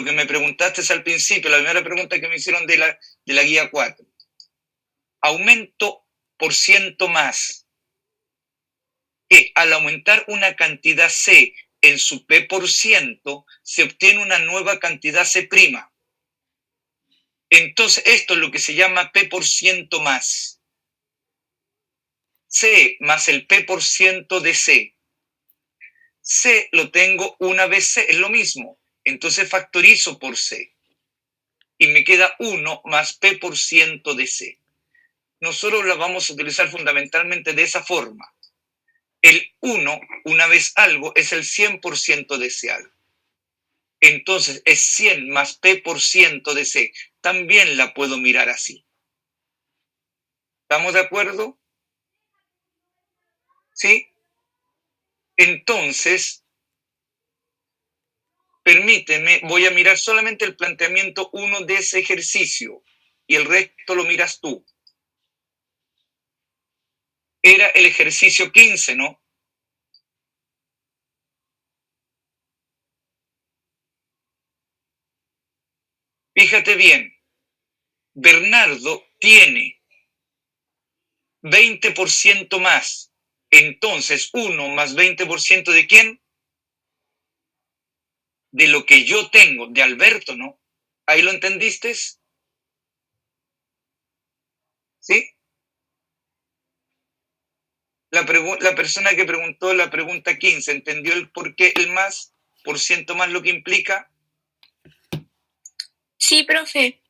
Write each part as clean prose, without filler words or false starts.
que me preguntaste al principio, la primera pregunta que me hicieron de la guía 4. Aumento por ciento más, que al aumentar una cantidad C en su P por ciento, se obtiene una nueva cantidad C'. Entonces, esto es lo que se llama P por ciento más. C más el P por ciento de C. C lo tengo una vez C, es lo mismo. Entonces factorizo por C. Y me queda 1 más P por ciento de C. Nosotros la vamos a utilizar fundamentalmente de esa forma. El 1, una vez algo, es el 100% de ese algo. Entonces es 100 más P por ciento de C. También la puedo mirar así. ¿Estamos de acuerdo? ¿Sí? Entonces, permíteme, voy a mirar solamente el planteamiento 1 de ese ejercicio y el resto lo miras tú. Era el ejercicio 15, ¿no? Fíjate bien, Bernardo tiene 20% más. Entonces, 1 más 20% ¿de quién? De lo que yo tengo, de Alberto, ¿no? ¿Ahí lo entendiste? ¿Sí? La persona que preguntó la pregunta 15, ¿entendió el por qué el más, por ciento más lo que implica? Sí, profe.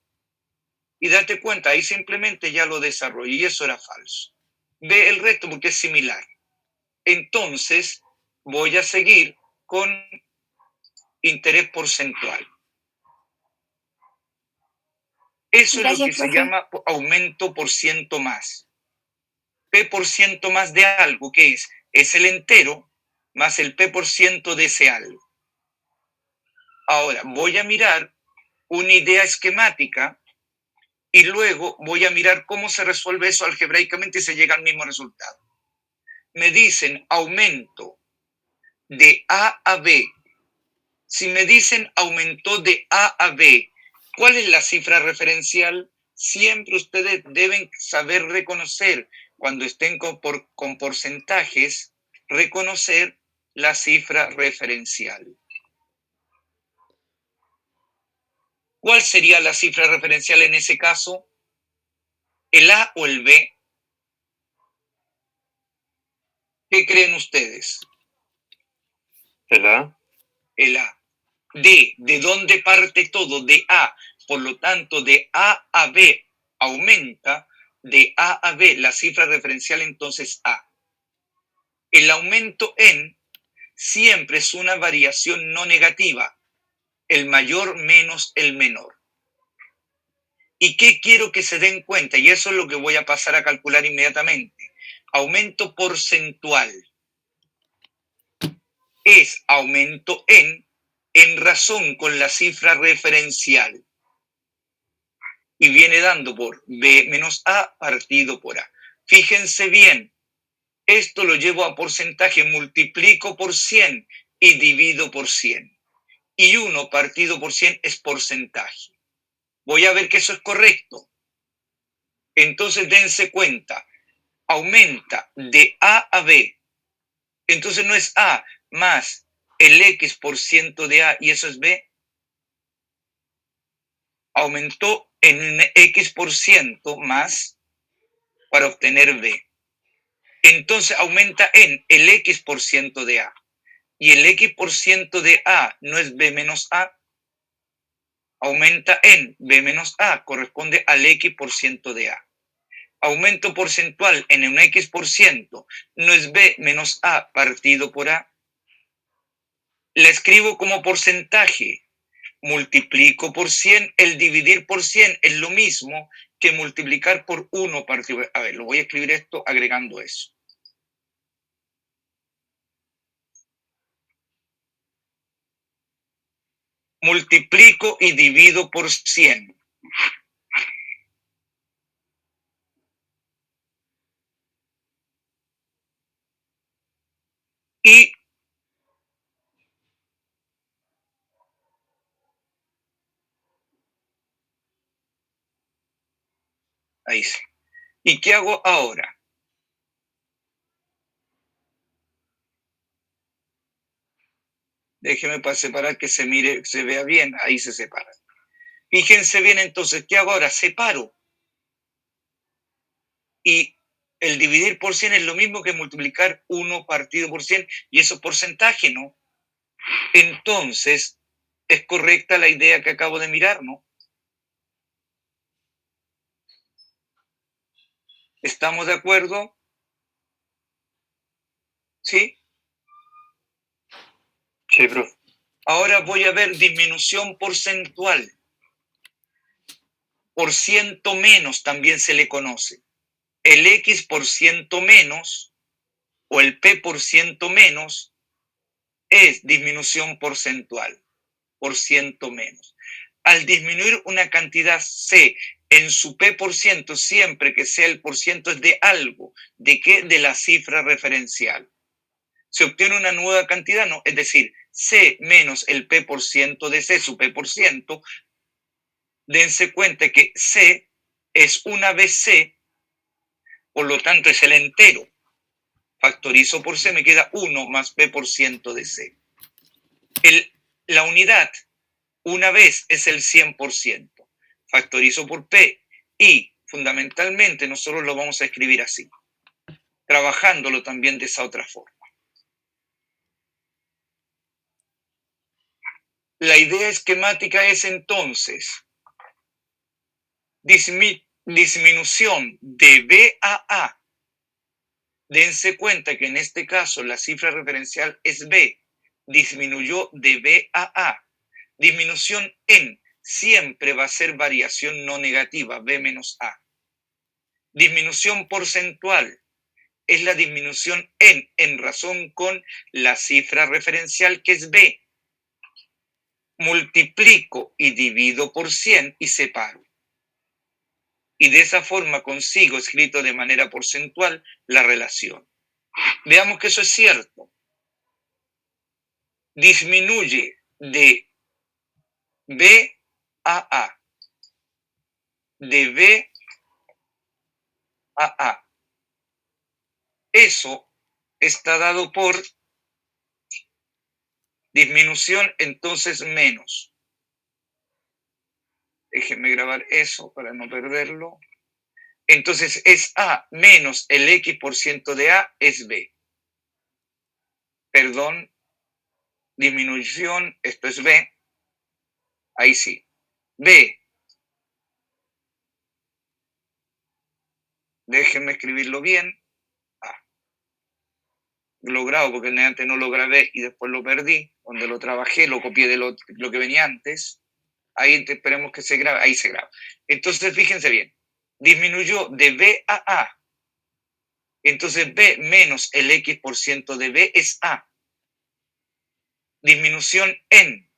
Y date cuenta, ahí simplemente ya lo desarrollé y eso era falso. Ve el resto porque es similar. Entonces, voy a seguir con interés porcentual. Eso Gracias, es lo que profe. se llama aumento por ciento más. P por ciento más de algo, que es el entero más el P por ciento de ese algo. Ahora, voy a mirar una idea esquemática y luego voy a mirar cómo se resuelve eso algebraicamente y se llega al mismo resultado. Me dicen aumento de A a B. Si me dicen aumentó de A a B, ¿cuál es la cifra referencial? Siempre ustedes deben saber reconocer, cuando estén con porcentajes, reconocer la cifra referencial. ¿Cuál sería la cifra referencial en ese caso? ¿El A o el B? ¿Qué creen ustedes? El A. El A. D, ¿de dónde parte todo? De A. Por lo tanto, de A a B aumenta, de A a B la cifra referencial entonces A. El aumento en siempre es una variación no negativa, el mayor menos el menor. ¿Y qué quiero que se den cuenta? Y eso es lo que voy a pasar a calcular inmediatamente. Aumento porcentual es aumento en razón con la cifra referencial. Y viene dando por B menos A partido por A. Fíjense bien, esto lo llevo a porcentaje, multiplico por 100 y divido por 100. Y 1 partido por 100 es porcentaje. Voy a ver que eso es correcto. Entonces dense cuenta, aumenta de A a B. Entonces no es A más el X por ciento de A y eso es B. Aumentó en X por ciento más para obtener B. Entonces aumenta en el X por ciento de A. Y el X por ciento de A no es B menos A. Aumenta en B menos A, corresponde al X por ciento de A. Aumento porcentual en un X por ciento no es B menos A partido por A. La escribo como porcentaje. Multiplico por 100, el dividir por 100 es lo mismo que multiplicar por 1 partido. A ver, lo voy a escribir esto agregando eso. Multiplico y divido por 100. Y Ahí sí. ¿Y qué hago ahora? Déjeme para separar que se mire, se vea bien. Ahí se separa. Fíjense bien entonces, ¿qué hago ahora? Separo. Y el dividir por 100 es lo mismo que multiplicar 1 partido por 100, y eso es porcentaje, ¿no? Entonces, es correcta la idea que acabo de mirar, ¿no? ¿Estamos de acuerdo? ¿Sí? Sí, profe. Ahora voy a ver disminución porcentual. Por ciento menos también se le conoce. El X por ciento menos o el P por ciento menos es disminución porcentual, por ciento menos. Al disminuir una cantidad C en su P por ciento, siempre que sea el por ciento es de algo, ¿de qué? De la cifra referencial. Se obtiene una nueva cantidad, ¿no? Es decir, C menos el P por ciento de C, su P por ciento. Dense cuenta que C es una vez C, por lo tanto es el entero. Factorizo por C, me queda 1 más P por ciento de C. La unidad, una vez, es el 100%. Factorizo por P y, fundamentalmente, nosotros lo vamos a escribir así, trabajándolo también de esa otra forma. La idea esquemática es entonces disminución de B a A. Dense cuenta que en este caso la cifra referencial es B, disminuyó de B a A. Disminución en siempre va a ser variación no negativa, B menos A. Disminución porcentual es la disminución en razón con la cifra referencial que es B. Multiplico y divido por 100 y separo. Y de esa forma consigo, escrito de manera porcentual, la relación. Veamos que eso es cierto. Disminuye de B a A. De B a A. Eso está dado por disminución, entonces menos. Déjenme grabar eso para no perderlo. Entonces es A menos el X por ciento de A es B. Perdón, disminución, esto es B. Ahí sí. B. Déjenme escribirlo bien. A. Logrado, porque antes no lo grabé y después lo perdí. Donde lo trabajé, lo copié de lo que venía antes. Ahí esperemos que se grabe. Ahí se graba. Entonces, fíjense bien. Disminuyó de B a A. Entonces, B menos el X por ciento de B es A. Disminución en.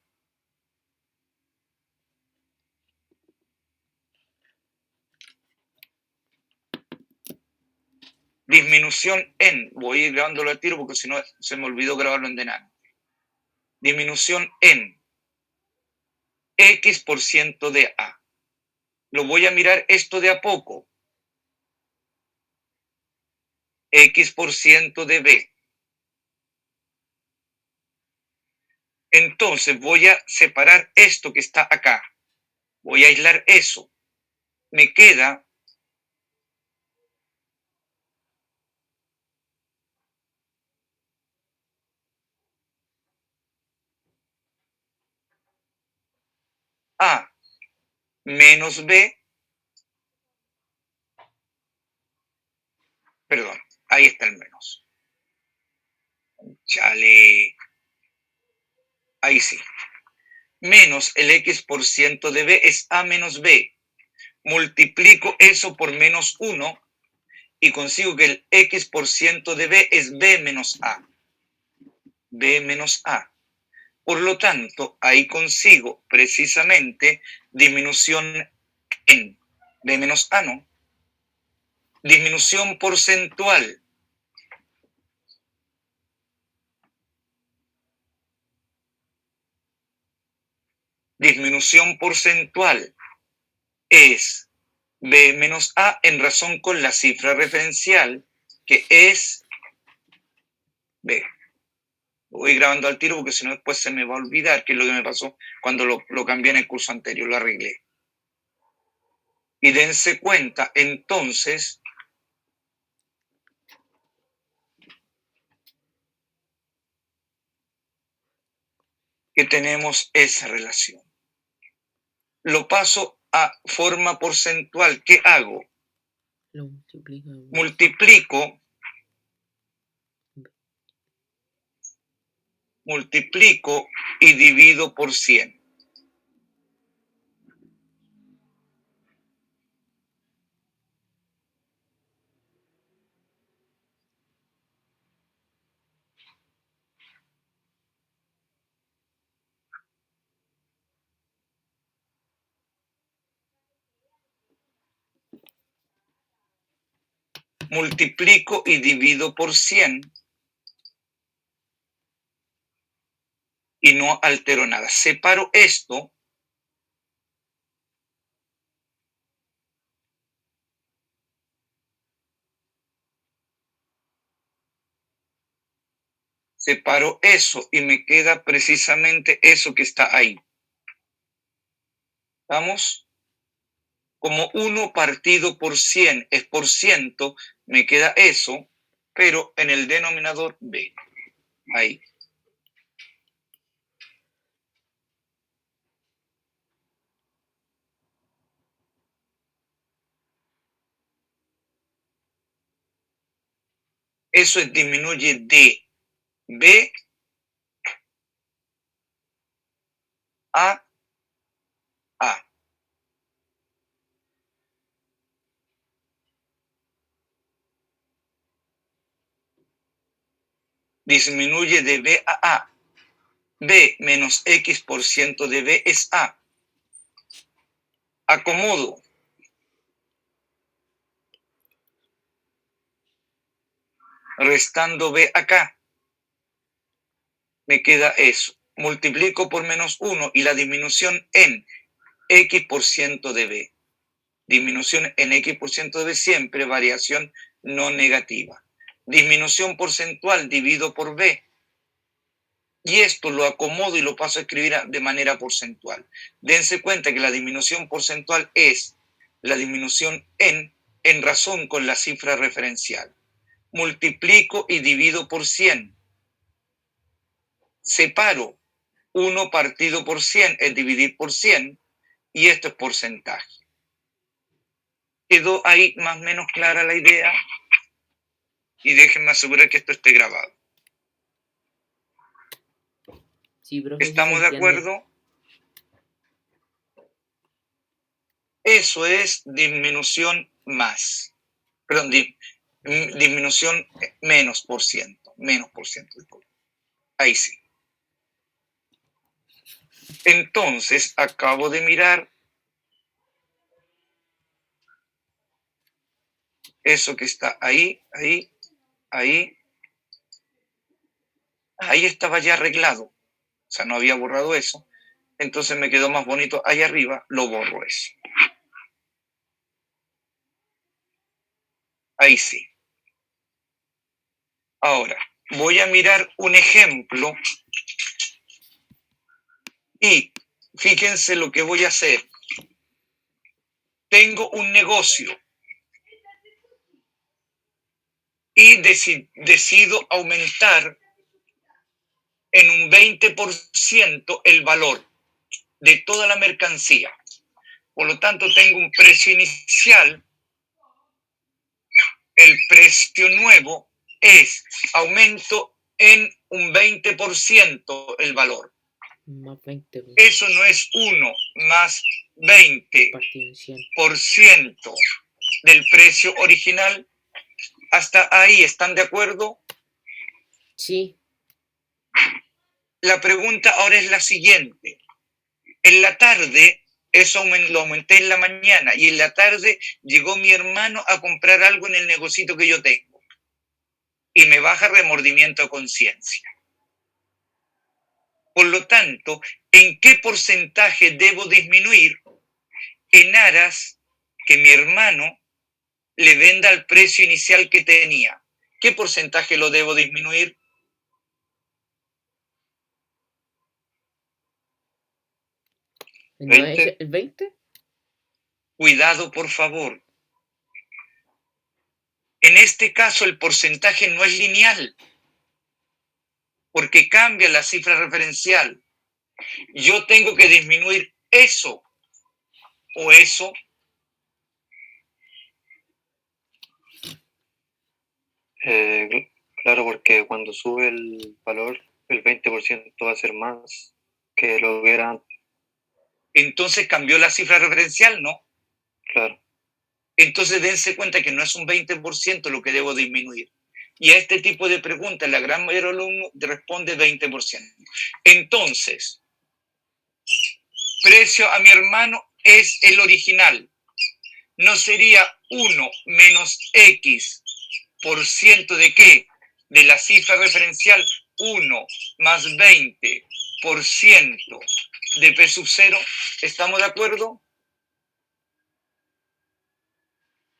Disminución en. Voy a ir grabándolo al tiro porque si no se me olvidó grabarlo en delante. Disminución en X por ciento de A. Lo voy a mirar esto de a poco. X por ciento de B. Entonces voy a separar esto que está acá. Voy a aislar eso. Me queda A menos B. Perdón, ahí está el menos. Chale. Ahí sí. Menos el X por ciento de B es A menos B. Multiplico eso por menos 1 y consigo que el X por ciento de B es B menos A. B menos A. Por lo tanto, ahí consigo precisamente disminución en B menos A, ¿no? Disminución porcentual. Disminución porcentual es B menos A en razón con la cifra referencial, que es B. Lo voy grabando al tiro porque si no después se me va a olvidar qué es lo que me pasó cuando lo cambié en el curso anterior, lo arreglé. Y dense cuenta entonces que tenemos esa relación. Lo paso a forma porcentual. ¿Qué hago? Lo multiplicamos. Multiplico y divido por 100. Multiplico y divido por 100 y no altero nada. Separo esto separo eso y me queda precisamente eso que está ahí. ¿Vamos? Como 1 partido por 100 es por ciento, me queda eso, pero en el denominador B. Ahí. Eso es disminuye de B a A. Disminuye de B a A. B menos X por ciento de B es A. Acomodo. Restando B acá. Me queda eso. Multiplico por menos 1 y la disminución en X por ciento de B. Disminución en X por ciento de B siempre variación no negativa. Disminución porcentual divido por B. Y esto lo acomodo y lo paso a escribir de manera porcentual. Dense cuenta que la disminución porcentual es la disminución en razón con la cifra referencial. Multiplico y divido por 100. Separo 1 partido por 100 es dividir por 100 y esto es porcentaje. ¿Quedó ahí más o menos clara la idea? Y déjenme asegurar que esto esté grabado. Sí, profe, ¿Estamos sí de se entiende. acuerdo? Eso es disminución más. Perdón, disminución menos por ciento. Menos por ciento. Ahí sí. Entonces, acabo de mirar eso que está ahí, ahí, ahí. Ahí estaba ya arreglado. O sea, no había borrado eso. Entonces me quedó más bonito ahí arriba, lo borro eso. Ahí sí. Ahora, voy a mirar un ejemplo y fíjense lo que voy a hacer. Tengo un negocio y decido aumentar en un 20% el valor de toda la mercancía. Por lo tanto, tengo un precio inicial. El precio nuevo es aumento en un 20% el valor. Más 20. Eso no es 1 más 20% del precio original. ¿Hasta ahí están de acuerdo? Sí. La pregunta ahora es la siguiente. En la tarde, eso lo aumenté en la mañana, y en la tarde llegó mi hermano a comprar algo en el negocito que yo tengo. Y me baja remordimiento de conciencia. Por lo tanto, ¿en qué porcentaje debo disminuir en aras que mi hermano le venda al precio inicial que tenía. ¿Qué porcentaje lo debo disminuir? ¿No es 20. el 20? Cuidado, por favor. En este caso, el porcentaje no es lineal, porque cambia la cifra referencial. Yo tengo que disminuir eso o eso. Claro, porque cuando sube el valor, el 20% va a ser más que lo que era antes. Entonces cambió la cifra referencial, ¿no? Claro. Entonces dense cuenta que no es un 20% lo que debo disminuir. Y a este tipo de preguntas, la gran mayoría de los alumnos responde 20%. Entonces, precio a mi hermano es el original. ¿No sería 1 menos X por ciento de qué? De la cifra referencial 1 más 20% de P sub 0. ¿Estamos de acuerdo?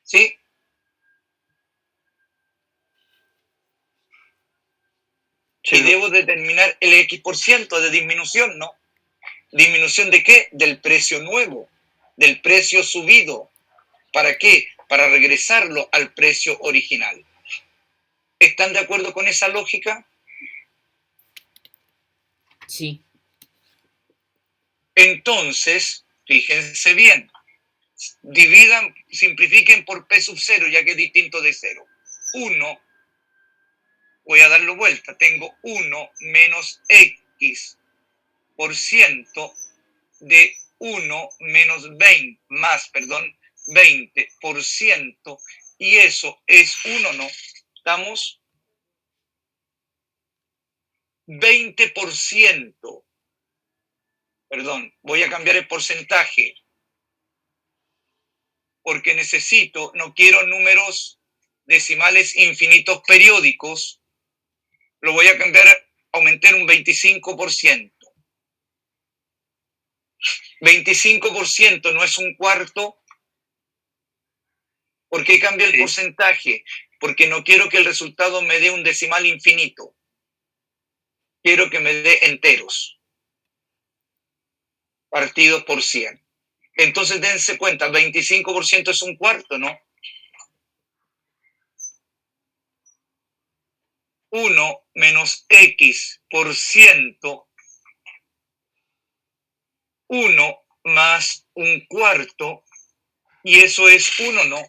¿Sí? Sí, Y debo determinar el X% de disminución, ¿no? ¿Disminución de qué? Del precio nuevo, del precio subido. ¿Para qué? Para regresarlo al precio original. ¿Están de acuerdo con esa lógica? Sí. Entonces, fíjense bien, dividan, simplifiquen por P sub 0, ya que es distinto de 0. 1, voy a darlo vuelta, tengo 1 menos X por ciento de 1 menos 20, más, perdón, 20%, y eso es 1, ¿no? ¿Estamos? 20%. Perdón, voy a cambiar el porcentaje, porque necesito, no quiero números decimales infinitos periódicos, lo voy a cambiar, aumentar un 25%. 25% no es un cuarto. ¿Por qué cambia el porcentaje? Porque no quiero que el resultado me dé un decimal infinito. Quiero que me dé enteros, partidos por 100. Entonces dense cuenta, 25% es un cuarto, ¿no? 1 menos X por ciento, 1 más un cuarto, y eso es 1, ¿no?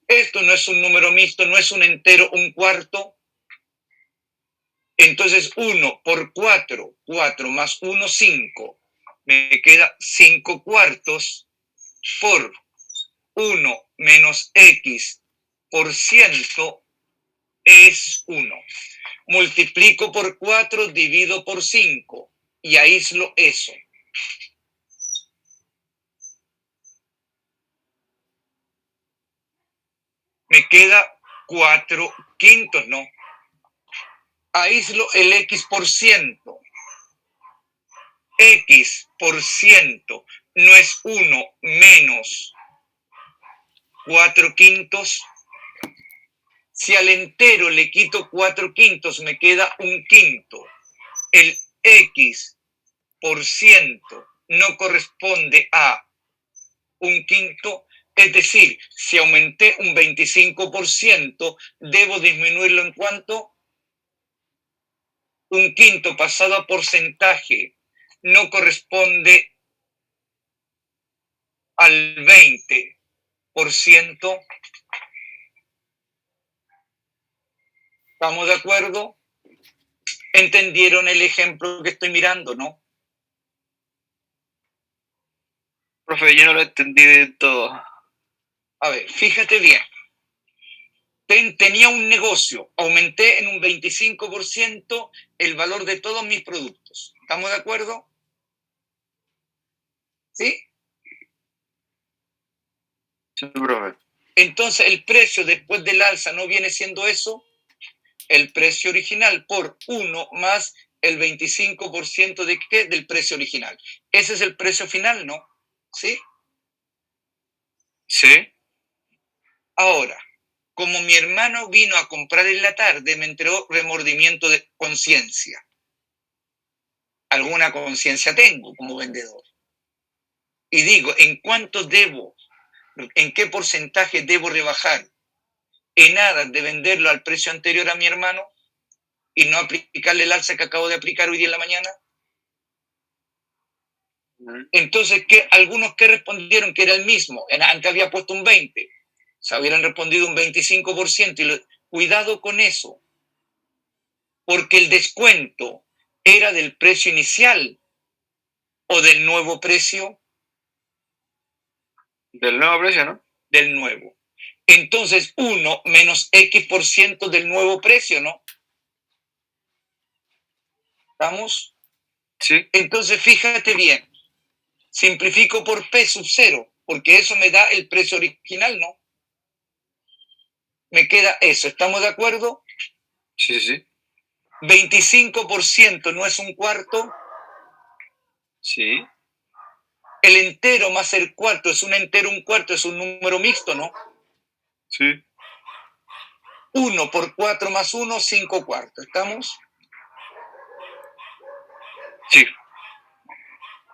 Esto no es un número mixto, no es un entero, un cuarto. Entonces 1 por 4, 4 más 1, 5. Me queda 5 cuartos por 1 menos X por ciento es 1. Multiplico por 4, divido por 5 y aíslo eso. Me queda 4 quintos, ¿no? Aíslo el X por ciento. X por ciento no es 1 menos 4 quintos. Si al entero le quito 4 quintos, me queda un quinto. El X por ciento no corresponde a un quinto. Es decir, si aumenté un 25%, debo disminuirlo en cuánto? Un quinto pasado a porcentaje no corresponde al 20%. ¿Estamos de acuerdo? ¿Entendieron el ejemplo que estoy mirando, no? profe, yo no lo entendí de todo. A ver, fíjate bien. Tenía un negocio, aumenté en un 25% el valor de todos mis productos. ¿Estamos de acuerdo? ¿Sí? Sí, profe. Entonces el precio después del alza no viene siendo eso, el precio original por 1 más el 25% de qué? Del precio original. Ese es el precio final, ¿no? ¿Sí? Sí. Ahora, como mi hermano vino a comprar en la tarde, me entró remordimiento de conciencia. Alguna conciencia tengo como vendedor. Y digo, ¿en cuánto debo? ¿En qué porcentaje debo rebajar? En aras de venderlo al precio anterior a mi hermano y no aplicarle el alza que acabo de aplicar hoy día en la mañana. Entonces, algunos que respondieron que era el mismo, antes había puesto un 20%, se hubieran respondido un 25%, cuidado con eso, porque el descuento era del precio inicial o del nuevo precio. Del nuevo precio, ¿no? Del nuevo. Entonces, 1 menos X% del nuevo precio, ¿no? ¿Estamos? Sí. Entonces, fíjate bien, simplifico por P sub 0, porque eso me da el precio original, ¿no? Me queda eso, ¿estamos de acuerdo? Sí, sí, sí. 25% no es un cuarto. Sí. El entero más el cuarto es un entero, un cuarto es un número mixto, ¿no? Sí. 1 por 4 más 1, 5 cuartos. ¿Estamos? Sí.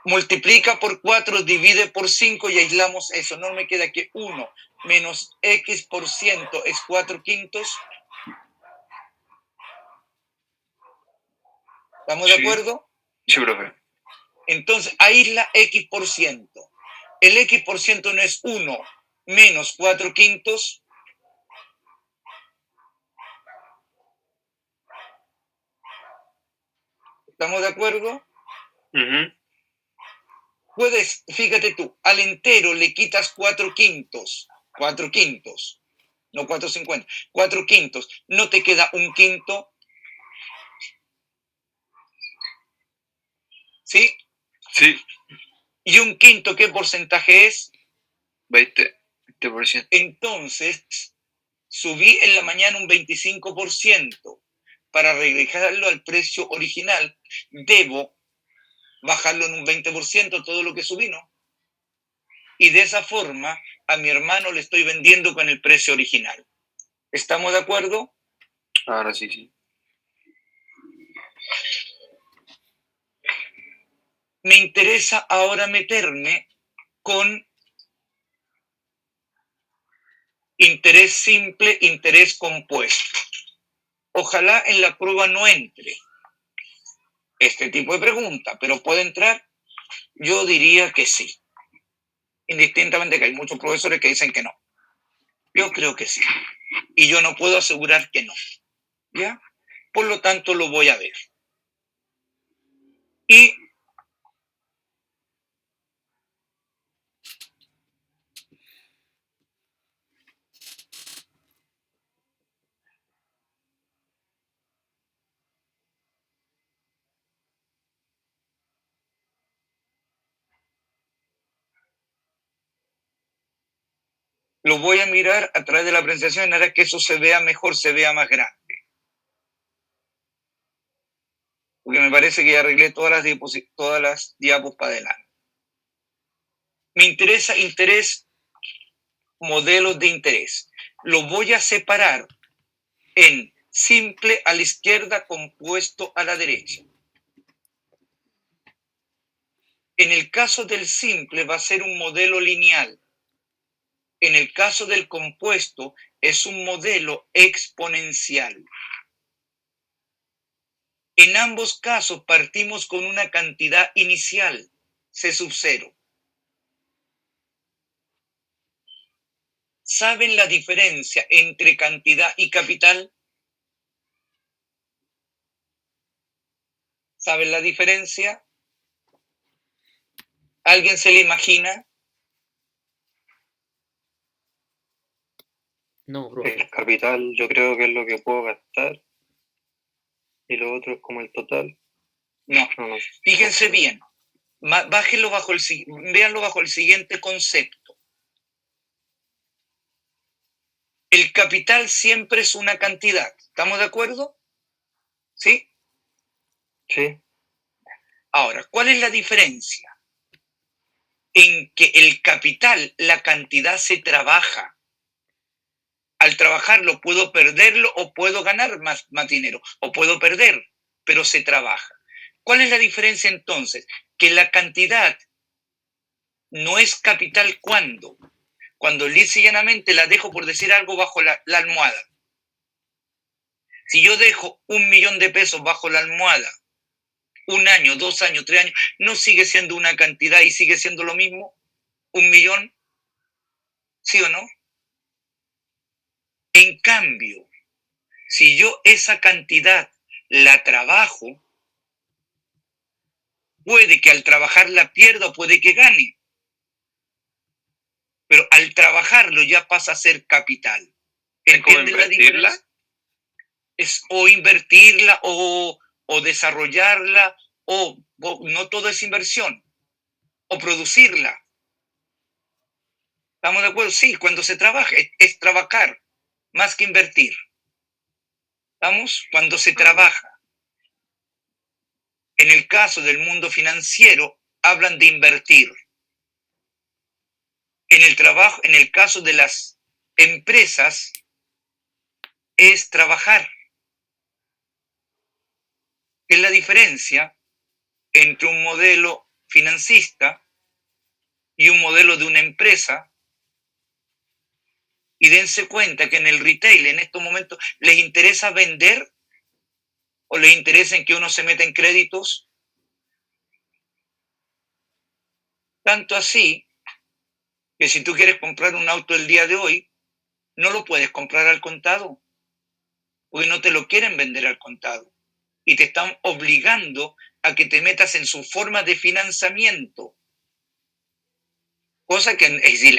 Multiplica por 4, divide por 5 y aislamos eso. No me queda que 1 menos X% es 4 quintos. ¿Estamos de acuerdo? Sí, profe. Entonces, aísla X%. El X% no es 1 menos 4 quintos. ¿Estamos de acuerdo? Puedes, fíjate tú, al entero le quitas 4 quintos, no 4/50, 4 quintos, no te queda un quinto. ¿Sí? Sí. ¿Y un quinto qué porcentaje es? 20%. Entonces, subí en la mañana un 25%. Para regresarlo al precio original, debo bajarlo en un 20% todo lo que subí, ¿no? Y de esa forma, a mi hermano le estoy vendiendo con el precio original. ¿Estamos de acuerdo? Ahora sí, sí. Me interesa ahora meterme con interés simple, interés compuesto. Ojalá en la prueba no entre este tipo de pregunta, pero ¿puede entrar? Yo diría que sí. Indistintamente que hay muchos profesores que dicen que no. Yo creo que sí. Y yo no puedo asegurar que no. ¿Ya? Por lo tanto, lo voy a ver. Y lo voy a mirar a través de la presentación, hará que eso se vea mejor, se vea más grande. Porque me parece que ya arreglé todas las diapos para adelante. Me interesa interés, modelos de interés. Lo voy a separar en simple a la izquierda, compuesto a la derecha. En el caso del simple va a ser un modelo lineal. En el caso del compuesto es un modelo exponencial. En ambos casos partimos con una cantidad inicial, C sub 0. ¿Saben la diferencia entre cantidad y capital? ¿Saben la diferencia? ¿Alguien se le imagina? No, profe. El capital yo creo que es lo que puedo gastar. Y lo otro es como el total. No. No. Fíjense bien. Véanlo bajo el siguiente concepto. El capital siempre es una cantidad. ¿Estamos de acuerdo? ¿Sí? Sí. Ahora, ¿cuál es la diferencia? en que el capital, la cantidad se trabaja. Al trabajarlo puedo perderlo o puedo ganar más dinero, o puedo perder, pero se trabaja. ¿Cuál es la diferencia entonces? Que la cantidad no es capital cuando lisa y llanamente la dejo, por decir algo, bajo la almohada. Si yo dejo 1.000.000 de pesos bajo la almohada, 1 año, 2 años, 3 años, ¿no sigue siendo una cantidad y sigue siendo lo mismo? 1.000.000, ¿sí o no? En cambio, si yo esa cantidad la trabajo, puede que al trabajar la pierda o puede que gane. Pero al trabajarlo ya pasa a ser capital. ¿Entienden la diferencia? Es o invertirla o desarrollarla, o no todo es inversión, o producirla. ¿Estamos de acuerdo? Sí, cuando se trabaja, es trabajar, más que invertir. ¿Estamos? Cuando se trabaja. En el caso del mundo financiero, hablan de invertir. En el trabajo, en el caso de las empresas, es trabajar. ¿Qué es la diferencia entre un modelo financista y un modelo de una empresa? Y dense cuenta que en el retail, en estos momentos, ¿les interesa vender o les interesa en que uno se meta en créditos? Tanto así que si tú quieres comprar un auto el día de hoy, no lo puedes comprar al contado, porque no te lo quieren vender al contado. Y te están obligando a que te metas en su forma de financiamiento, cosa que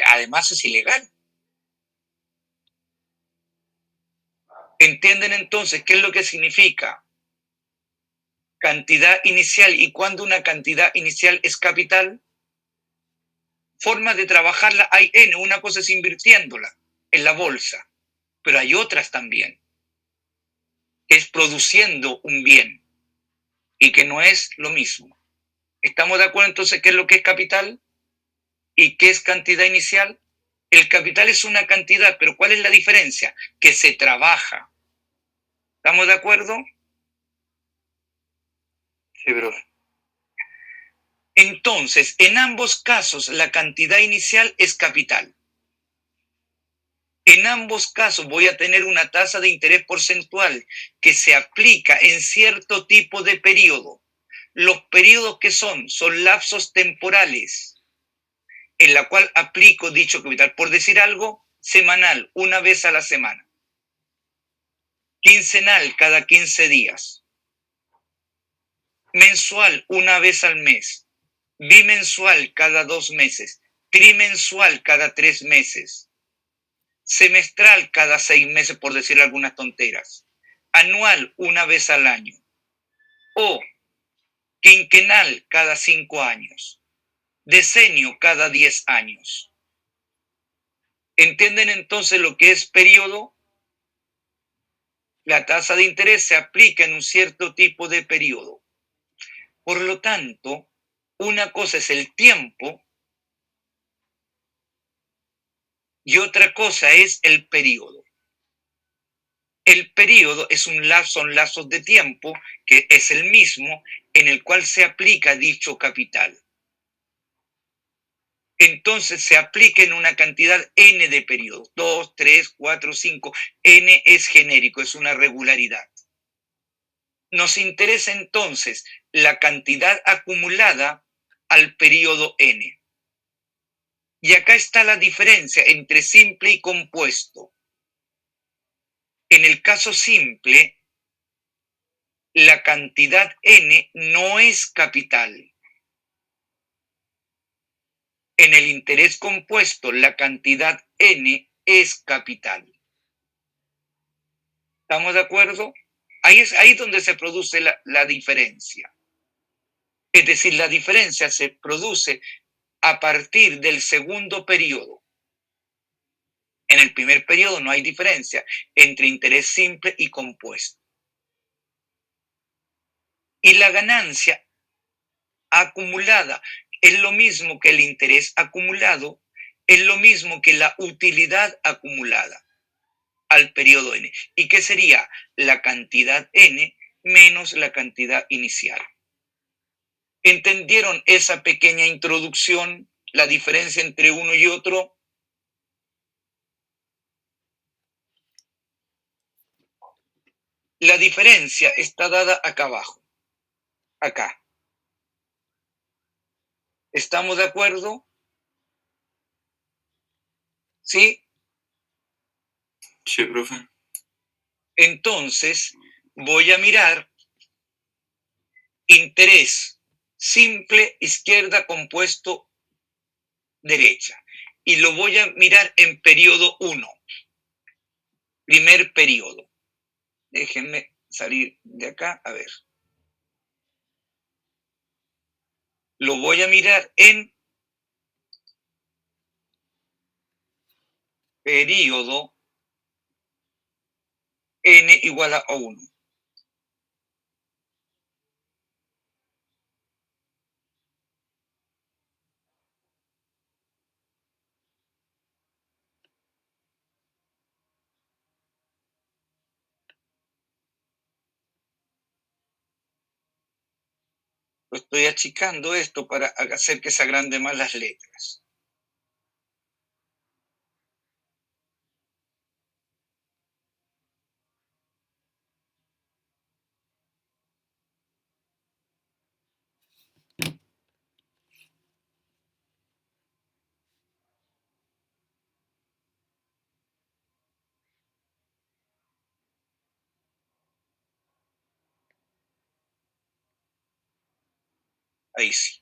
además es ilegal. ¿Entienden entonces qué es lo que significa cantidad inicial y cuándo una cantidad inicial es capital? Formas de trabajarla hay N. Una cosa es invirtiéndola en la bolsa, pero hay otras también, que es produciendo un bien y que no es lo mismo. ¿Estamos de acuerdo entonces qué es lo que es capital y qué es cantidad inicial? El capital es una cantidad, pero ¿cuál es la diferencia? Que se trabaja. ¿Estamos de acuerdo? Sí, profe. Entonces, en ambos casos, la cantidad inicial es capital. En ambos casos voy a tener una tasa de interés porcentual que se aplica en cierto tipo de periodo. Los periodos que son lapsos temporales en la cual aplico dicho capital. Por decir algo, semanal, una vez a la semana. Quincenal, cada 15 días. Mensual, una vez al mes. Bimensual, cada 2 meses. Trimensual, cada 3 meses. Semestral, cada 6 meses, por decir algunas tonteras. Anual, una vez al año. O quinquenal, cada 5 años. Decenio, cada 10 años. ¿Entienden entonces lo que es periodo? La tasa de interés se aplica en un cierto tipo de periodo. Por lo tanto, una cosa es el tiempo y otra cosa es el periodo. El periodo son lazos de tiempo que es el mismo en el cual se aplica dicho capital. Entonces se aplica en una cantidad N de periodos, 2, 3, 4, 5. N es genérico, es una regularidad. Nos interesa entonces la cantidad acumulada al periodo N. Y acá está la diferencia entre simple y compuesto. En el caso simple, la cantidad N no es capital. En el interés compuesto, la cantidad N es capital. ¿Estamos de acuerdo? Ahí es donde se produce la diferencia. Es decir, la diferencia se produce a partir del segundo periodo. En el primer periodo no hay diferencia entre interés simple y compuesto. Y la ganancia acumulada es lo mismo que el interés acumulado, es lo mismo que la utilidad acumulada al periodo n. ¿Y qué sería? La cantidad n menos la cantidad inicial. ¿Entendieron esa pequeña introducción, la diferencia entre uno y otro? La diferencia está dada acá abajo, acá. ¿Estamos de acuerdo? ¿Sí? Sí, profe. Entonces, voy a mirar interés simple, izquierda, compuesto, derecha. Y lo voy a mirar en periodo 1, primer periodo. Déjenme salir de acá, a ver. Lo voy a mirar en periodo n igual a 1. Lo estoy achicando esto para hacer que se agrande más las letras. Ahí sí.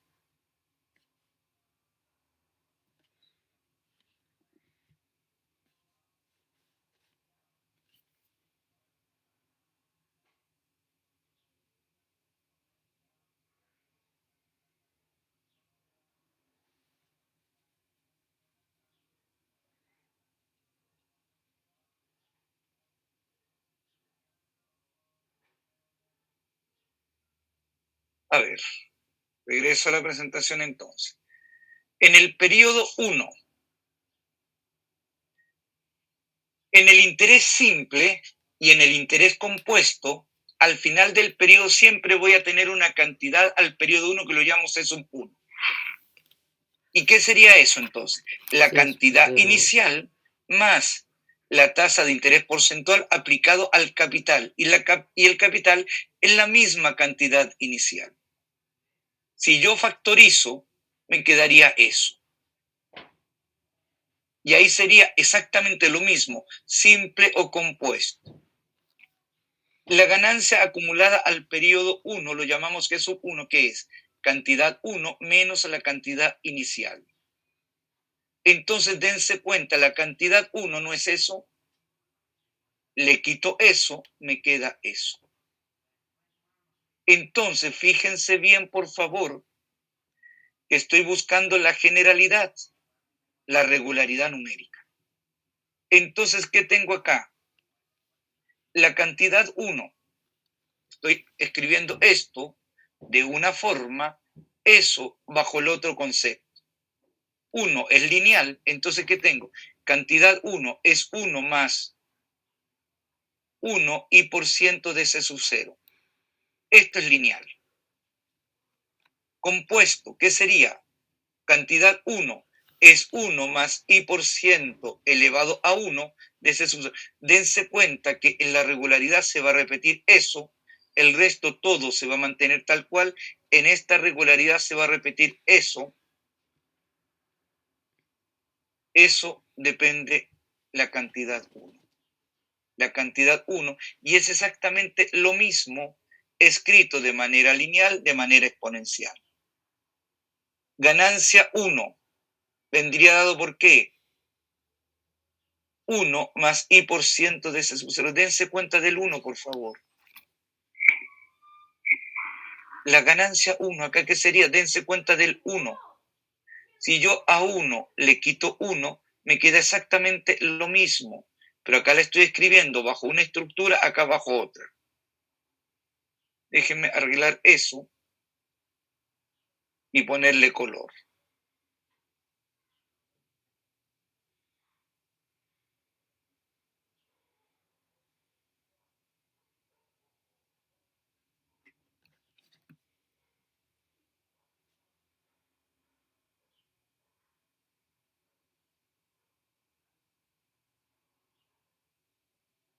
A ver, regreso a la presentación entonces. En el periodo 1, en el interés simple y en el interés compuesto, al final del periodo siempre voy a tener una cantidad al periodo 1 que lo llamo C sub 1. ¿Y qué sería eso entonces? La cantidad inicial más la tasa de interés porcentual aplicado al capital. Y el capital es la misma cantidad inicial. Si yo factorizo, me quedaría eso. Y ahí sería exactamente lo mismo, simple o compuesto. La ganancia acumulada al periodo 1 lo llamamos G sub 1, que es cantidad 1 menos la cantidad inicial. Entonces dense cuenta, la cantidad 1 no es eso, le quito eso, me queda eso. Entonces fíjense bien, por favor, que estoy buscando la generalidad, la regularidad numérica. Entonces, ¿qué tengo acá? La cantidad 1. Estoy escribiendo esto de una forma, eso bajo el otro concepto. 1 es lineal, entonces ¿qué tengo? Cantidad 1 es 1 más 1 y por ciento de C sub 0. Esto es lineal. Compuesto, ¿qué sería? Cantidad 1 es 1 más i por ciento elevado a 1 de C sub 0. Dense cuenta que en la regularidad se va a repetir eso, el resto todo se va a mantener tal cual, en esta regularidad se va a repetir eso. Eso depende la cantidad 1. La cantidad 1, y es exactamente lo mismo escrito de manera lineal, de manera exponencial. Ganancia 1 vendría dado por qué? 1 más i por ciento de C sub 0. Dense cuenta del 1, por favor. La ganancia 1, acá ¿qué sería? Dense cuenta del 1. Si yo a 1 le quito 1, me queda exactamente lo mismo. Pero acá le estoy escribiendo bajo una estructura, acá bajo otra. Déjenme arreglar eso. y ponerle color.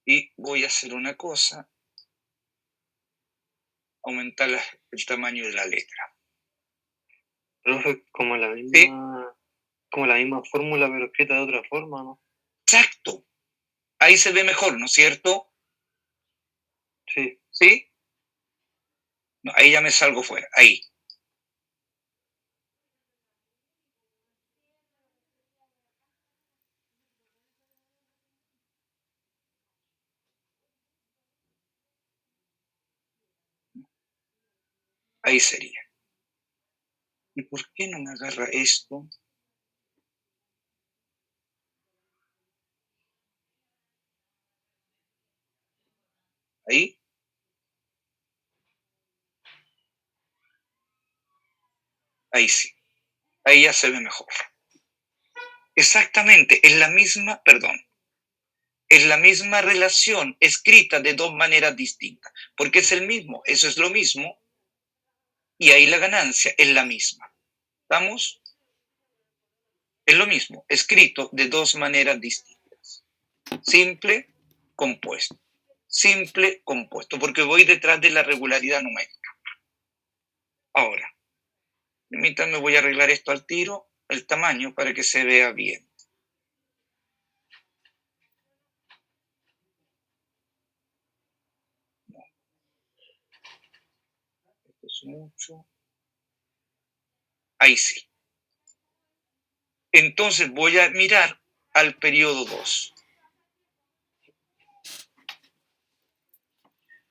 Y voy a hacer una cosa, aumentar el tamaño de la letra. Profe, como la Sí. misma fórmula, pero escrita de otra forma, ¿no? Exacto. Ahí se ve mejor, ¿no es cierto? Sí. ¿Sí? No, ahí ya me salgo fuera. Ahí. Ahí sería. ¿Y por qué no me agarra esto? Ahí. Ahí sí. Ahí ya se ve mejor. Exactamente. Es la misma, perdón. Es la misma relación escrita de dos maneras distintas. Porque es el mismo. Eso es lo mismo. Y ahí la ganancia es la misma. ¿Estamos? Es lo mismo. Escrito de dos maneras distintas. Simple, compuesto. Simple, compuesto. Porque voy detrás de la regularidad numérica. Ahora, permítanme, voy a arreglar esto al tiro, el tamaño, para que se vea bien. No. Esto es mucho. Ahí sí. Entonces voy a mirar al periodo 2.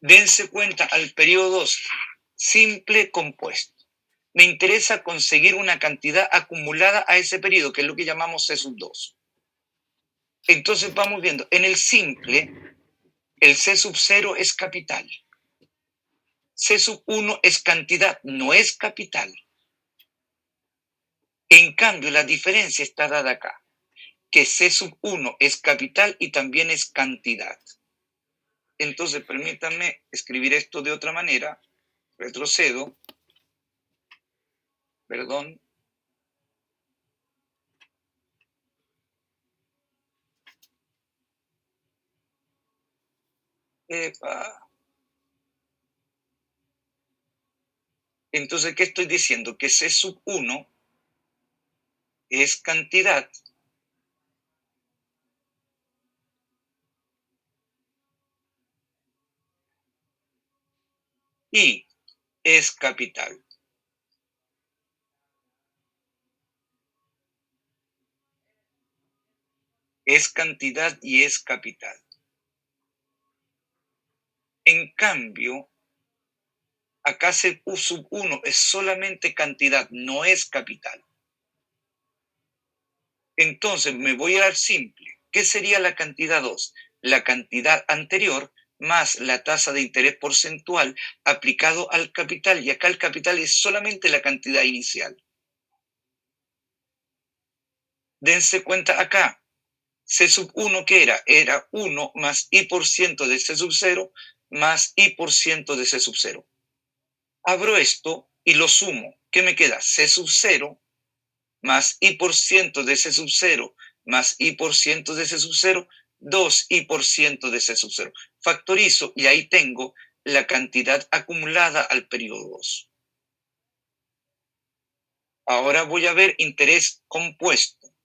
Dense cuenta al periodo 2, simple compuesto. Me interesa conseguir una cantidad acumulada a ese periodo, que es lo que llamamos C sub 2. Entonces vamos viendo, en el simple, el C sub 0 es capital. C sub 1 es cantidad, no es capital. En cambio, la diferencia está dada acá, que C sub 1 es capital y también es cantidad. Entonces, permítanme escribir esto de otra manera. Retrocedo. Perdón. Epa. Entonces, ¿qué estoy diciendo? Que C sub 1 es cantidad y es capital. Es cantidad y es capital. En cambio, acá C sub 1 es solamente cantidad, no es capital. Entonces me voy al simple. ¿Qué sería la cantidad 2? La cantidad anterior más la tasa de interés porcentual aplicado al capital. Y acá el capital es solamente la cantidad inicial. Dense cuenta acá. C sub 1, ¿qué era? Era 1 más I por ciento de C sub 0 más I por ciento de C sub 0. Abro esto y lo sumo. ¿Qué me queda? C sub 0 más I por ciento de C sub 0 más I por ciento de C sub 0, 2I por ciento de C sub 0. Factorizo y ahí tengo la cantidad acumulada al periodo 2. Ahora voy a ver interés compuesto.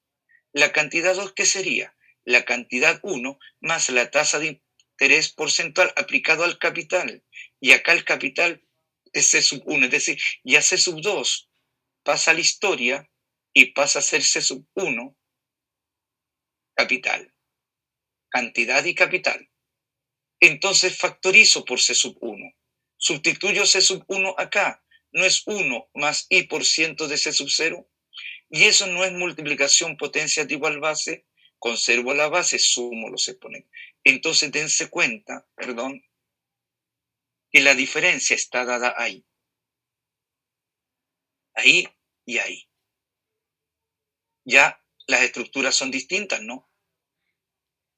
La cantidad 2, ¿qué sería? La cantidad 1 más la tasa de interés porcentual aplicado al capital. Y acá el capital es C sub 1, es decir, ya C sub 2 pasa a la historia y pasa a ser C sub 1 capital. Cantidad y capital. Entonces factorizo por C sub 1. Sustituyo C sub 1 acá. ¿No es 1 más I por ciento de C sub 0? Y eso no es multiplicación potencia de igual base. Conservo la base, sumo los exponentes. Entonces dense cuenta, perdón, que la diferencia está dada ahí. Ahí y ahí. Ya las estructuras son distintas, ¿no?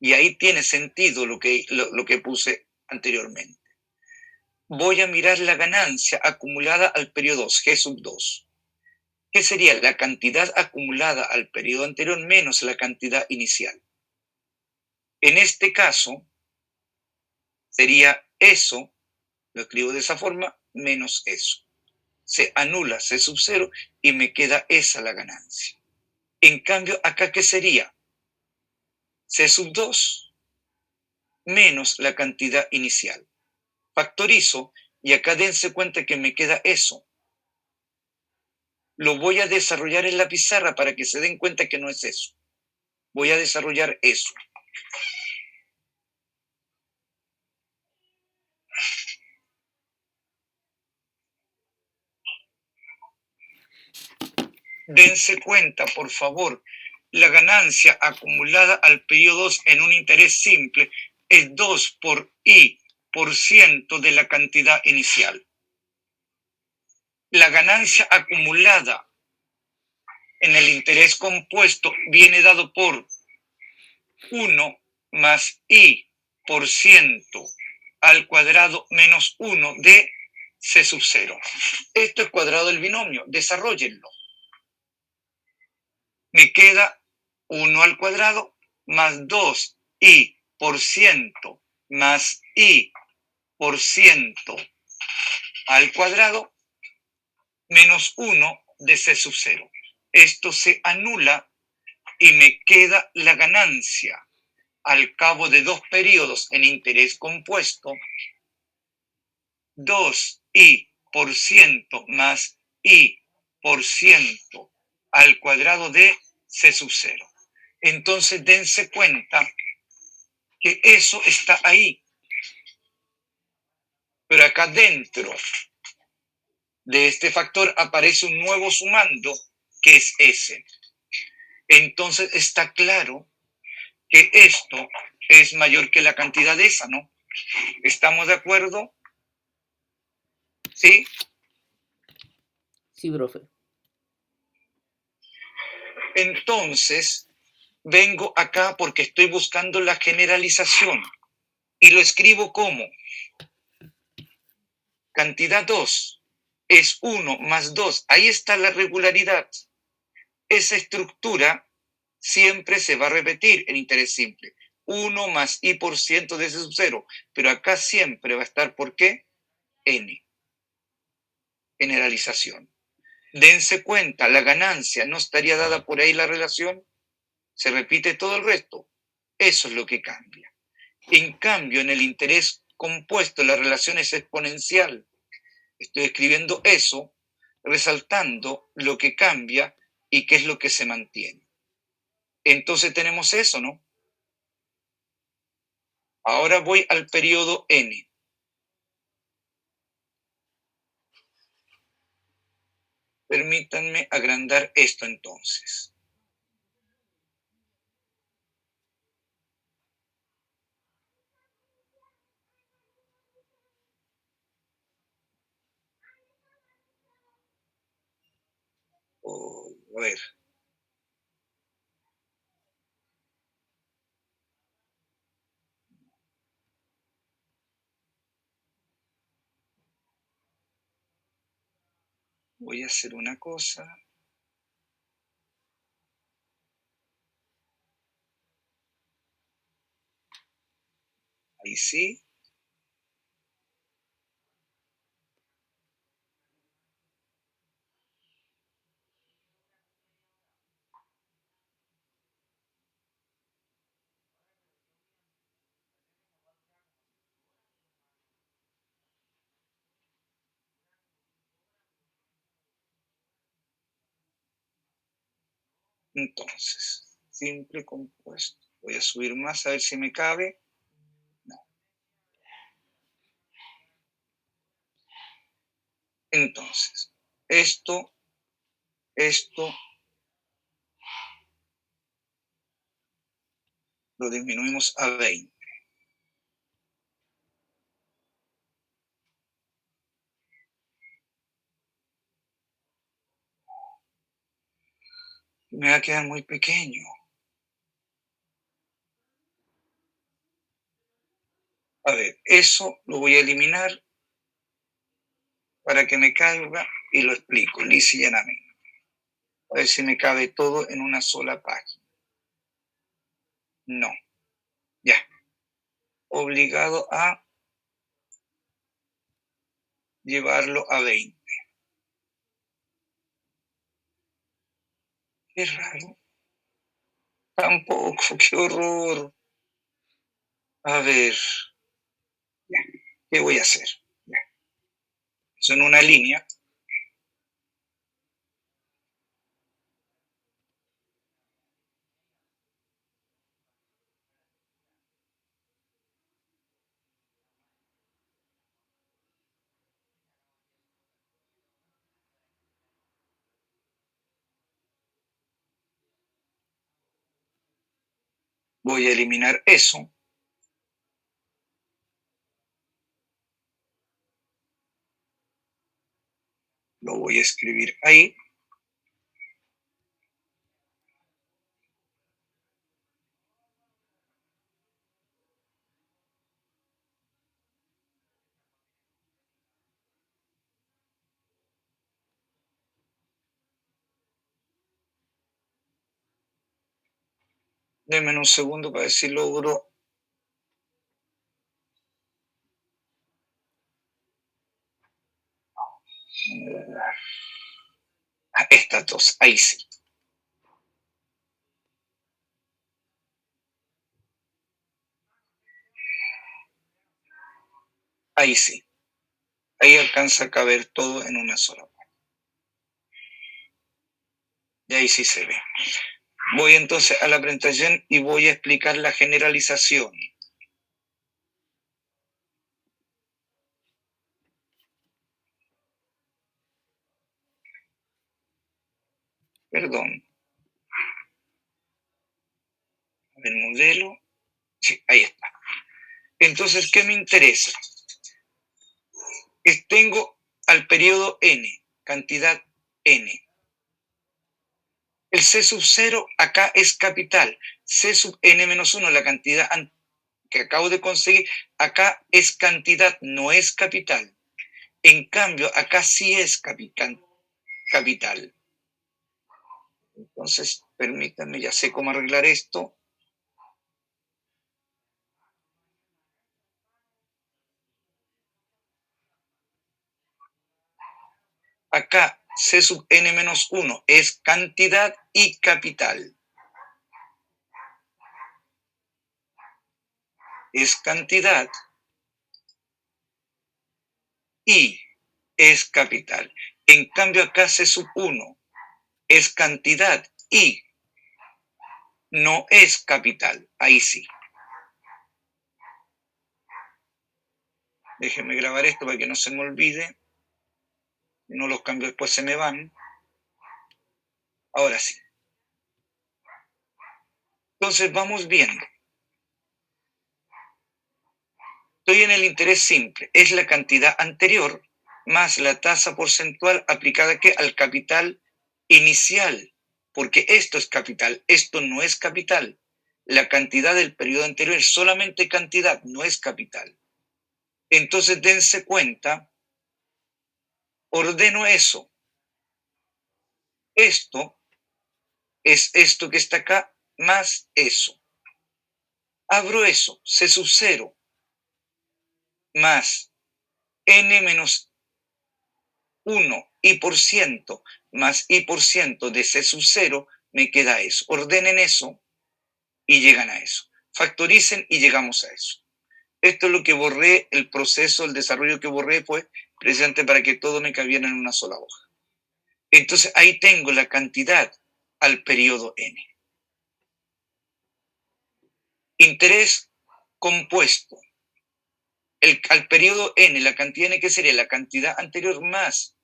Y ahí tiene sentido lo que puse anteriormente. Voy a mirar la ganancia acumulada al periodo 2, G sub 2. ¿Qué sería la cantidad acumulada al periodo anterior menos la cantidad inicial? En este caso, sería eso, lo escribo de esa forma, menos eso. Se anula C sub 0 y me queda esa la ganancia. En cambio, acá, ¿qué sería? C sub 2 menos la cantidad inicial. Factorizo y acá dense cuenta que me queda eso. Lo voy a desarrollar en la pizarra para que se den cuenta que no es eso. Voy a desarrollar eso. Dense cuenta, por favor, la ganancia acumulada al periodo 2 en un interés simple es 2 por I por ciento de la cantidad inicial. La ganancia acumulada en el interés compuesto viene dado por 1 más I por ciento al cuadrado menos 1 de C sub 0. Esto es cuadrado del binomio, desarróllenlo. Me queda 1 al cuadrado más 2i por ciento más i por ciento al cuadrado menos 1 de C sub 0. Esto se anula y me queda la ganancia al cabo de 2 periodos en interés compuesto, 2i por ciento más i por ciento al cuadrado de C sub 0. Entonces dense cuenta que eso está ahí. Pero acá dentro de este factor aparece un nuevo sumando que es ese. Entonces está claro que esto es mayor que la cantidad de esa, ¿no? ¿Estamos de acuerdo? ¿Sí? Sí, profe. Entonces, vengo acá porque estoy buscando la generalización y lo escribo como cantidad 2 es 1 más 2. Ahí está la regularidad. Esa estructura siempre se va a repetir en interés simple. 1 más i por ciento de ese sub 0. Pero acá siempre va a estar, ¿por qué? N. Generalización. Dense cuenta, la ganancia no estaría dada por ahí la relación. Se repite todo el resto. Eso es lo que cambia. En cambio, en el interés compuesto, la relación es exponencial. Estoy escribiendo eso, resaltando lo que cambia y qué es lo que se mantiene. Entonces tenemos eso, ¿no? Ahora voy al periodo N. Permítanme agrandar esto entonces. A ver. Voy a hacer una cosa. Ahí sí. Entonces, simple compuesto. Voy a subir más a ver si me cabe. No. Entonces, esto lo disminuimos a 20. me va a quedar muy pequeño. A ver, eso lo voy a eliminar para que me caiga y lo explico lisa y llanamente. A ver si me cabe todo en una sola página. No, ya. Obligado a llevarlo a 20. Qué raro. Tampoco, qué horror. A ver, ya. ¿Qué voy a hacer? Ya. Eso en una línea. Voy a eliminar eso. Lo voy a escribir ahí. Denme un segundo para ver si logro. Estas dos, ahí sí. Ahí sí. Ahí alcanza a caber todo en una sola página. Y ahí sí se ve. Voy entonces a la presentación y voy a explicar la generalización. Perdón. El modelo. Sí, ahí está. Entonces, ¿qué me interesa? Tengo al periodo n, cantidad n. El C sub 0 acá es capital. C sub n menos 1, la cantidad que acabo de conseguir, acá es cantidad, no es capital. En cambio, acá sí es capital. Entonces, permítanme, ya sé cómo arreglar esto. Acá C sub n menos 1 es cantidad y capital. Es cantidad y es capital. En cambio acá C sub 1 es cantidad y no es capital. Ahí sí. Déjenme grabar esto para que no se me olvide. No los cambio después se me van. Ahora sí. Entonces vamos viendo. Estoy en el interés simple. Es la cantidad anterior más la tasa porcentual aplicada ¿qué? Al capital inicial. Porque esto es capital, esto no es capital. La cantidad del periodo anterior es solamente cantidad, no es capital. Entonces dense cuenta, ordeno eso. Esto es esto que está acá más eso. Abro eso, C sub 0 más n menos 1 y por ciento más y por ciento de C sub 0, me queda eso. Ordenen eso y llegan a eso. Factoricen y llegamos a eso. Esto es lo que borré, el proceso, el desarrollo que borré fue precisamente para que todo me cabiera en una sola hoja. Entonces ahí tengo la cantidad al periodo n. Interés compuesto. Al periodo n, la cantidad n que sería la cantidad anterior más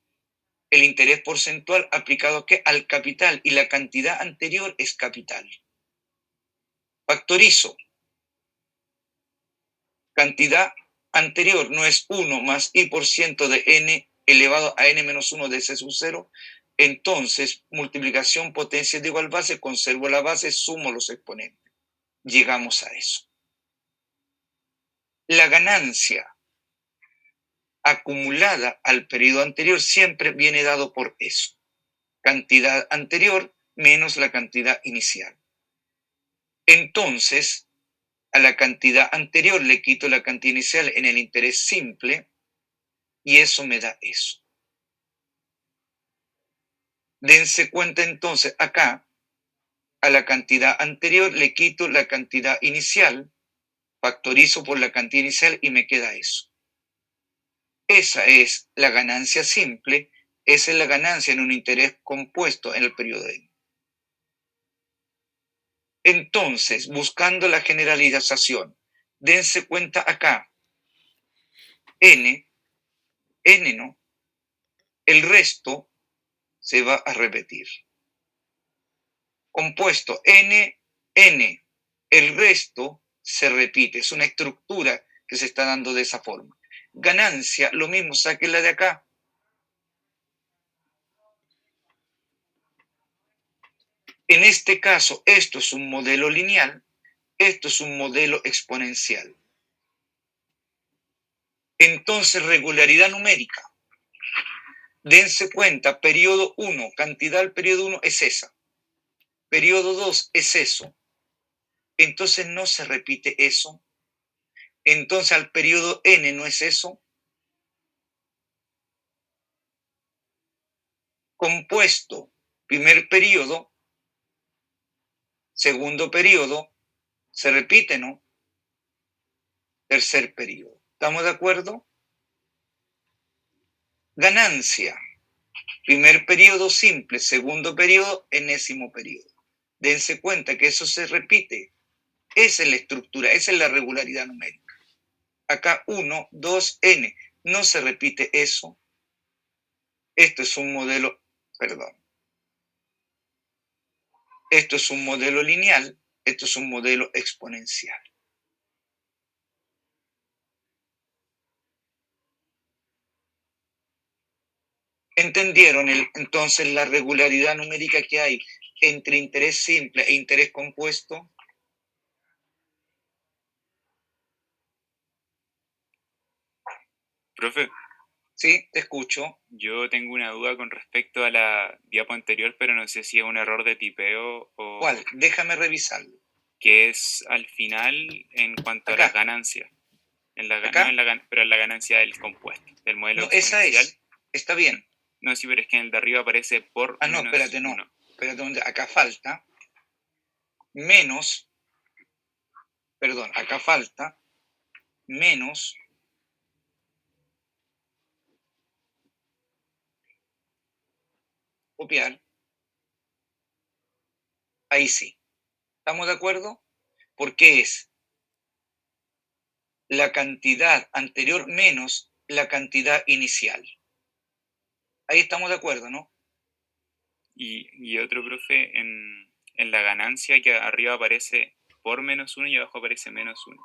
el interés porcentual aplicado ¿qué? Al capital, y la cantidad anterior es capital. Factorizo. Cantidad anterior no es 1 más i por ciento de n elevado a n menos 1 de C sub 0, Entonces, multiplicación potencia de igual base, conservo la base, sumo los exponentes. Llegamos a eso. La ganancia acumulada al periodo anterior siempre viene dado por eso. Cantidad anterior menos la cantidad inicial. Entonces, a la cantidad anterior le quito la cantidad inicial en el interés simple y eso me da eso. Dense cuenta entonces acá, a la cantidad anterior le quito la cantidad inicial, factorizo por la cantidad inicial y me queda eso. Esa es la ganancia simple, esa es la ganancia en un interés compuesto en el periodo N. Entonces, buscando la generalización, dense cuenta acá, N, ¿no? El resto se va a repetir. Compuesto N, el resto se repite, es una estructura que se está dando de esa forma. Ganancia, lo mismo, sáquenla de acá. En este caso, esto es un modelo lineal, esto es un modelo exponencial. Entonces, regularidad numérica. Dense cuenta, periodo 1, cantidad del periodo 1 es esa. Periodo 2 es eso. Entonces no se repite eso. Entonces al periodo N no es eso. Compuesto, primer periodo, segundo periodo, se repite, ¿no? Tercer periodo. ¿Estamos de acuerdo? Ganancia, primer periodo simple, segundo periodo, enésimo periodo. Dense cuenta que eso se repite. Esa es la estructura, esa es la regularidad numérica. Acá 1, 2, n. No se repite eso. Esto es un modelo, esto es un modelo lineal, esto es un modelo exponencial. ¿Entendieron entonces la regularidad numérica que hay entre interés simple e interés compuesto? Profe, Sí, te escucho. yo tengo una duda con respecto a la diapo anterior, pero no sé si es un error de tipeo o ¿Cuál? Déjame revisarlo. que es al final en cuanto Acá. a las ganancias. ¿Acá? Pero en la ganancia del compuesto, del modelo No, esa exponencial. es. Está bien. No, sí, pero es que en el de arriba aparece por No, menos espérate, no. 1. Espérate, acá falta menos, acá falta menos copiar. Ahí sí. ¿Estamos de acuerdo? Porque es la cantidad anterior menos la cantidad inicial. Ahí estamos de acuerdo, ¿no? Y otro, profe, en la ganancia que arriba aparece por menos 1 y abajo aparece menos 1.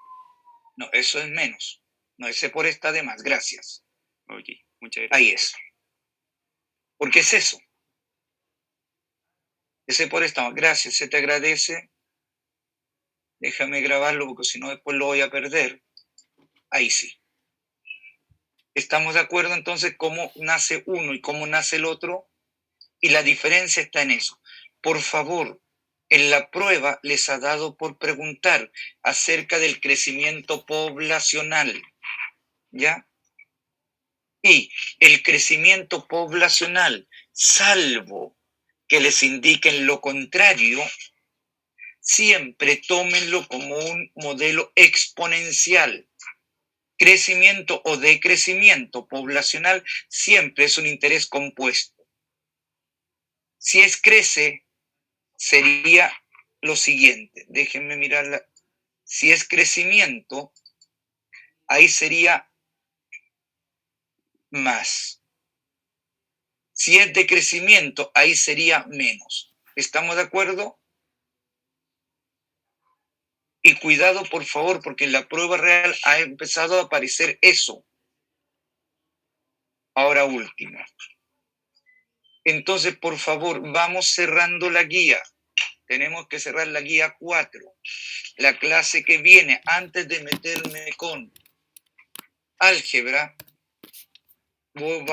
No, eso es menos. No, ese por está de más. Gracias. Ok, muchas gracias. Ahí es. Porque es eso. Ese por está más. Gracias, se te agradece. Déjame grabarlo porque si no después lo voy a perder. Ahí sí. ¿Estamos de acuerdo entonces cómo nace uno y cómo nace el otro? Y la diferencia está en eso. Por favor, en la prueba les ha dado por preguntar acerca del crecimiento poblacional, ¿ya? Y el crecimiento poblacional, salvo que les indiquen lo contrario, siempre tómenlo como un modelo exponencial. Crecimiento o decrecimiento poblacional siempre es un interés compuesto. Si es crece, sería lo siguiente. Déjenme mirarla. Si es crecimiento, ahí sería más. Si es decrecimiento, ahí sería menos. ¿Estamos de acuerdo? Y cuidado, por favor, porque en la prueba real ha empezado a aparecer eso. Ahora último. Entonces, por favor, vamos cerrando la guía. Tenemos que cerrar la guía 4. La clase que viene, antes de meterme con álgebra, vamos